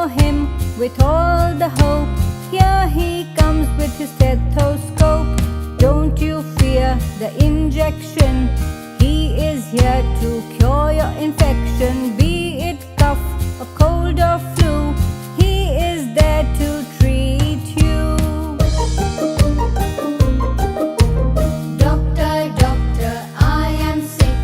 him with all the hope. Here he comes with his stethoscope. Don't you fear the injection. He is here to cure your infection. Be it cough, a cold or flu, he is there to treat you. Doctor, doctor, I am sick.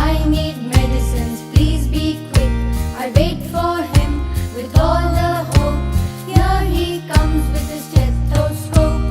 I need medicines, please be quick. I wait for him with all the hope. Here he comes with his stethoscope.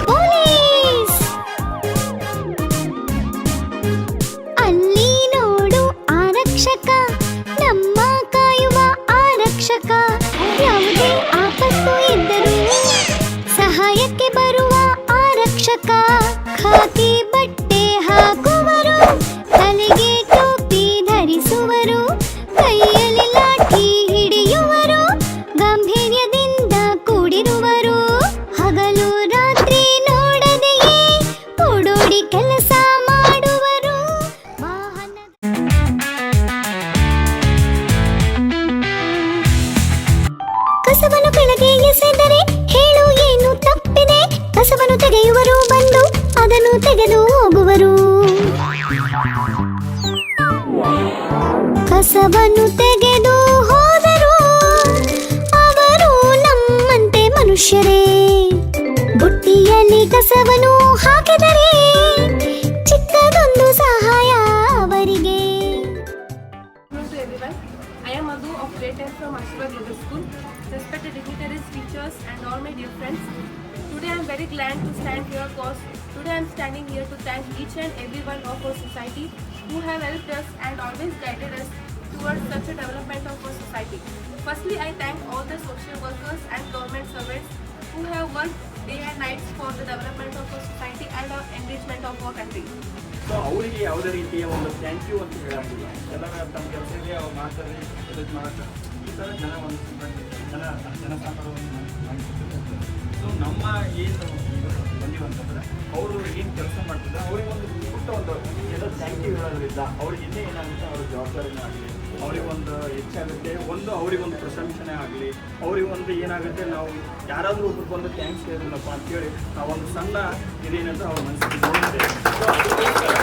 Police ಅಲ್ಲಿ ನೋಡು ಆರಕ್ಷಕ, ನಮ್ಮ ಕಾಯುವ ಆರಕ್ಷಕ. ಯಾವುದೇ ಆಪತ್ತು ಇದ್ದರೂ ಸಹಾಯಕ್ಕೆ ಬರುವ ಆರಕ್ಷಕ. ಖಾಕಿ ಬಟ್ಟೆ ಹಾಕುವರು, ತಲೆಗೆ ಟೋಪಿ ಧರಿಸುವರು, ಕೈಯಲ್ಲಿ ಲಾಠಿ ಹಿಡಿಯುವರು, ಗಾಂಭೀರ್ಯದಿಂದ ಕೂಡಿರುವರು. ಹಗಲು ರಾತ್ರಿ ನೋಡದೆಯೇ ಓಡೋಡಿ ಕೆಲಸ ಮಾಡುವರು. ವಾಹನ ಕಸವನ್ನು ಕೆಳಗೆ ಎಸೆದರೆ ಹೇಳು ಏನು ತಪ್ಪಿದೆ. ಕಸವನ್ನು ತೆಗೆಯುವರು ಬಂದು ಅದನ್ನು ತೆಗೆದು ಹೋಗುವರು. ಕಸವನ್ನು ತೆಗೆದು ಹೋದರು ಅವರು ನಮ್ಮಂತೆ ಮನುಷ್ಯರೇ. ಬುಟ್ಟಿಯಲ್ಲಿ ಕಸವನ್ನು ಹಾಕಿದರೆ ಚಿಕ್ಕದೊಂದು ಸಹಾಯ ಅವರಿಗೆ. Hello to everyone. I am Madhu of grade 10 from Ashirwad Middle School. Respected dignitaries, teachers and all my dear friends. Today I am very glad to stand here because today I am standing here to thank each and every one of our society who have helped us and always guided us towards such a development of our society. Firstly, I thank all the social workers and government servants who have worked day and nights for the development of our society and our enrichment of our country. So ಅವರಿಗೆ ಯಾವುದೇ ರೀತಿಯ ಒಂದು thank you ಅಂತ ಹೇಳಾಗಿಲ್ಲ. ಎಲ್ಲರ ತಮ್ಮ ಕೆಲಸಕ್ಕೆ ಅವ್ರು ಮಾಡ್ತಾರೆ, ಇದು ಮಾಡ್ತಾರೆ. ಈ ಥರ ಜನಸಾಂಪರ್ಕವನ್ನು ಮಾಡಿಕೊಡ್ತಾರೆ. ಸೊ ನಮ್ಮ ಏನು ಬಂದಿವಂತಂದ್ರೆ ಅವರು ಏನು ಕೆಲಸ ಮಾಡ್ತಿದ್ದಾರೆ ಅವ್ರಿಗೆ ಒಂದು ಪುಟ್ಟ ಒಂದು ಏನೋ ಥ್ಯಾಂಕ್ ಯು ಹೇಳೋದ್ರಿಂದ ಅವ್ರಿಗೆ ಇನ್ನೇ ಏನಾಗುತ್ತೆ ಅವ್ರ ಜವಾಬ್ದಾರಿನೇ ಆಗಲಿ, ಅವರಿಗೊಂದು ಹೆಚ್ಚಾಗುತ್ತೆ, ಒಂದು ಅವರಿಗೊಂದು ಪ್ರಶಂಸನೆ ಆಗಲಿ, ಅವರಿಗೊಂದು ಏನಾಗುತ್ತೆ ನಾವು ಯಾರಾದರೂ ಒಬ್ರು ಬಂದು ಥ್ಯಾಂಕ್ಸ್ ಹೇಳಿದ್ರಲ್ಲಪ್ಪ ಅಂತೇಳಿ ನಾವೊಂದು ಸಣ್ಣ ಇದೇನಂತ ಅವ್ರ ಮನಸ್ಸಿಗೆ ನೋಡುತ್ತೆ. ಸೊ ಅದಕ್ಕೋಸ್ಕರ